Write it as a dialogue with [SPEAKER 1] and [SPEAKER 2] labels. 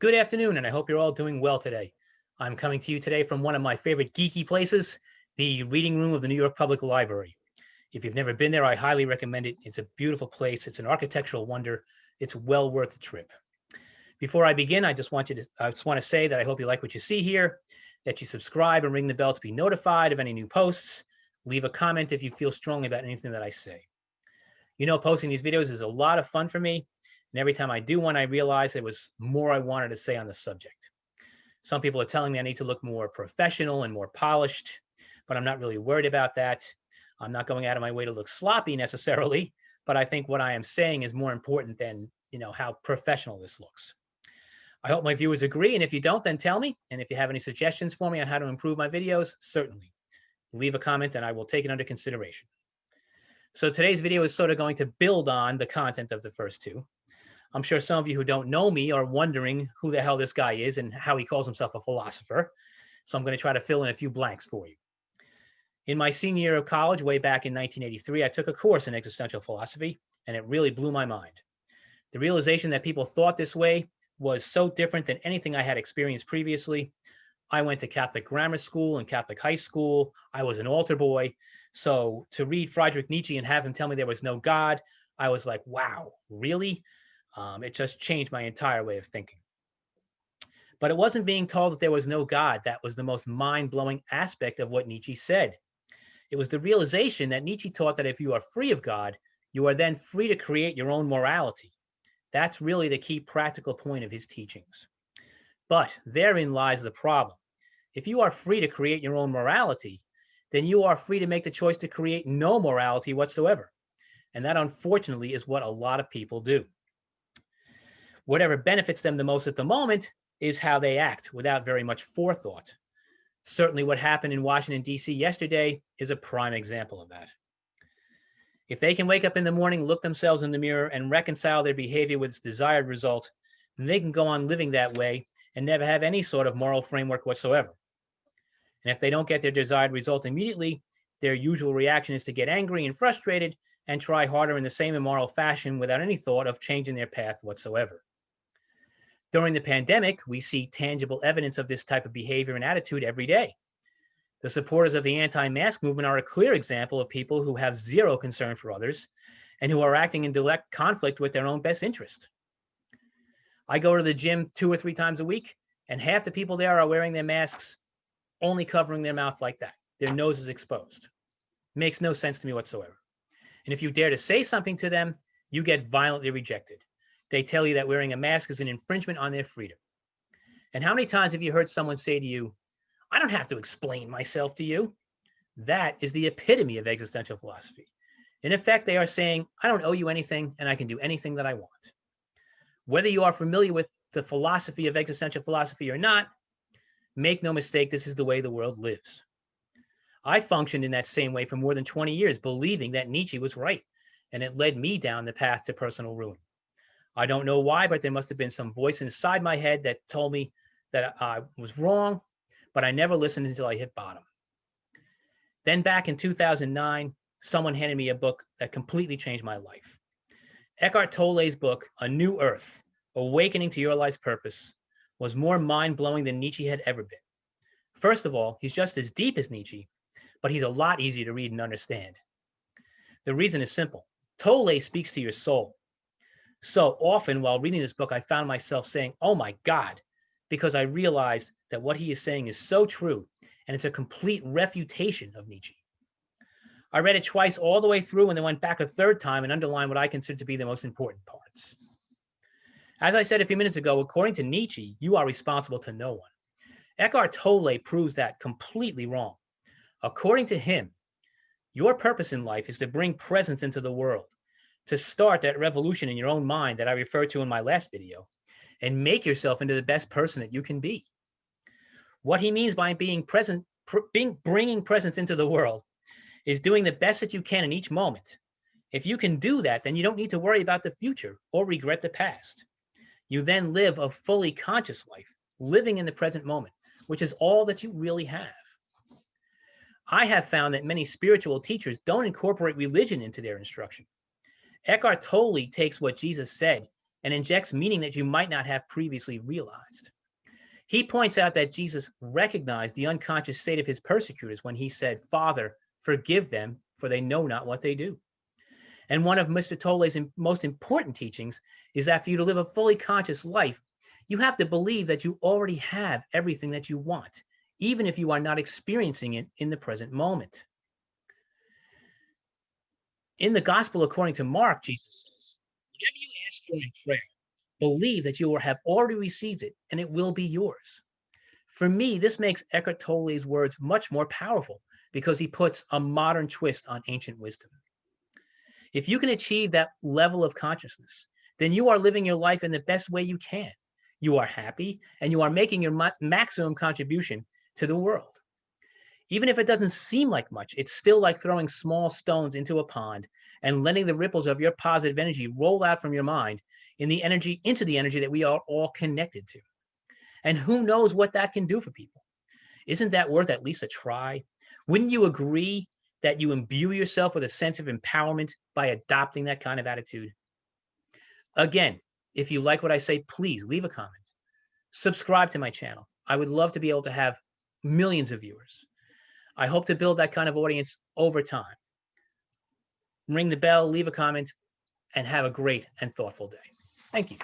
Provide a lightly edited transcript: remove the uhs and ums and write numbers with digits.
[SPEAKER 1] Good afternoon, and I hope you're all doing well today. I'm coming to you today from one of my favorite geeky places, the reading room of the New York Public Library. If you've never been there, I highly recommend it. It's a beautiful place. It's an architectural wonder. It's well worth the trip. Before I begin, I just want to say that I hope you like what you see here, that you subscribe and ring the bell to be notified of any new posts. Leave a comment if you feel strongly about anything that I say. You know, posting these videos is a lot of fun for me. And every time I do one, I realize there was more I wanted to say on the subject. Some people are telling me I need to look more professional and more polished, but I'm not really worried about that. I'm not going out of my way to look sloppy necessarily, but I think what I am saying is more important than, how professional this looks. I hope my viewers agree, and if you don't, then tell me. And if you have any suggestions for me on how to improve my videos, certainly leave a comment and I will take it under consideration. So today's video is sort of going to build on the content of the first two. I'm sure some of you who don't know me are wondering who the hell this guy is and how he calls himself a philosopher. So I'm going to try to fill in a few blanks for you. In my senior year of college, way back in 1983, I took a course in existential philosophy, and it really blew my mind. The realization that people thought this way was so different than anything I had experienced previously. I went to Catholic grammar school and Catholic high school. I was an altar boy. So to read Friedrich Nietzsche and have him tell me there was no God, I was like, wow, really? It just changed my entire way of thinking. But it wasn't being told that there was no God that was the most mind-blowing aspect of what Nietzsche said. It was the realization that Nietzsche taught that if you are free of God, you are then free to create your own morality. That's really the key practical point of his teachings. But therein lies the problem. If you are free to create your own morality, then you are free to make the choice to create no morality whatsoever. And that, unfortunately, is what a lot of people do. Whatever benefits them the most at the moment is how they act without very much forethought. Certainly what happened in Washington, D.C. yesterday is a prime example of that. If they can wake up in the morning, look themselves in the mirror, and reconcile their behavior with its desired result, then they can go on living that way and never have any sort of moral framework whatsoever. And if they don't get their desired result immediately, their usual reaction is to get angry and frustrated and try harder in the same immoral fashion without any thought of changing their path whatsoever. During the pandemic, we see tangible evidence of this type of behavior and attitude every day. The supporters of the anti-mask movement are a clear example of people who have zero concern for others and who are acting in direct conflict with their own best interest. I go to the gym 2 or 3 times a week, and half the people there are wearing their masks, only covering their mouth like that. Their nose is exposed. Makes no sense to me whatsoever. And if you dare to say something to them, you get violently rejected. They tell you that wearing a mask is an infringement on their freedom. And how many times have you heard someone say to you, I don't have to explain myself to you? That is the epitome of existential philosophy. In effect, they are saying, I don't owe you anything and I can do anything that I want. Whether you are familiar with the philosophy of existential philosophy or not, make no mistake, this is the way the world lives. I functioned in that same way for more than 20 years, believing that Nietzsche was right, and it led me down the path to personal ruin. I don't know why, but there must have been some voice inside my head that told me that I was wrong, but I never listened until I hit bottom. Then back in 2009, someone handed me a book that completely changed my life. Eckhart Tolle's book, A New Earth, Awakening to Your Life's Purpose, was more mind-blowing than Nietzsche had ever been. First of all, he's just as deep as Nietzsche, but he's a lot easier to read and understand. The reason is simple. Tolle speaks to your soul. So often while reading this book, I found myself saying, oh my God, because I realized that what he is saying is so true, and it's a complete refutation of Nietzsche. I read it twice all the way through and then went back a third time and underlined what I consider to be the most important parts. As I said a few minutes ago, according to Nietzsche, you are responsible to no one. Eckhart Tolle proves that completely wrong. According to him, your purpose in life is to bring presence into the world, to start that revolution in your own mind that I referred to in my last video, and make yourself into the best person that you can be. What he means by bringing presence into the world is doing the best that you can in each moment. If you can do that, then you don't need to worry about the future or regret the past. You then live a fully conscious life, living in the present moment, which is all that you really have. I have found that many spiritual teachers don't incorporate religion into their instruction. Eckhart Tolle takes what Jesus said and injects meaning that you might not have previously realized. He points out that Jesus recognized the unconscious state of his persecutors when he said, "Father, forgive them, for they know not what they do." And one of Mr. Tolle's most important teachings is that for you to live a fully conscious life, you have to believe that you already have everything that you want, even if you are not experiencing it in the present moment. In the Gospel according to Mark, Jesus says, "Whatever you ask for in prayer, believe that you will have already received it, and it will be yours." For me, this makes Eckhart Tolle's words much more powerful because he puts a modern twist on ancient wisdom. If you can achieve that level of consciousness, then you are living your life in the best way you can. You are happy and you are making your maximum contribution to the world. Even if it doesn't seem like much, it's still like throwing small stones into a pond and letting the ripples of your positive energy roll out from your mind into the energy that we are all connected to. And who knows what that can do for people? Isn't that worth at least a try? Wouldn't you agree that you imbue yourself with a sense of empowerment by adopting that kind of attitude? Again, if you like what I say, please leave a comment. Subscribe to my channel. I would love to be able to have millions of viewers. I hope to build that kind of audience over time. Ring the bell, leave a comment, and have a great and thoughtful day. Thank you.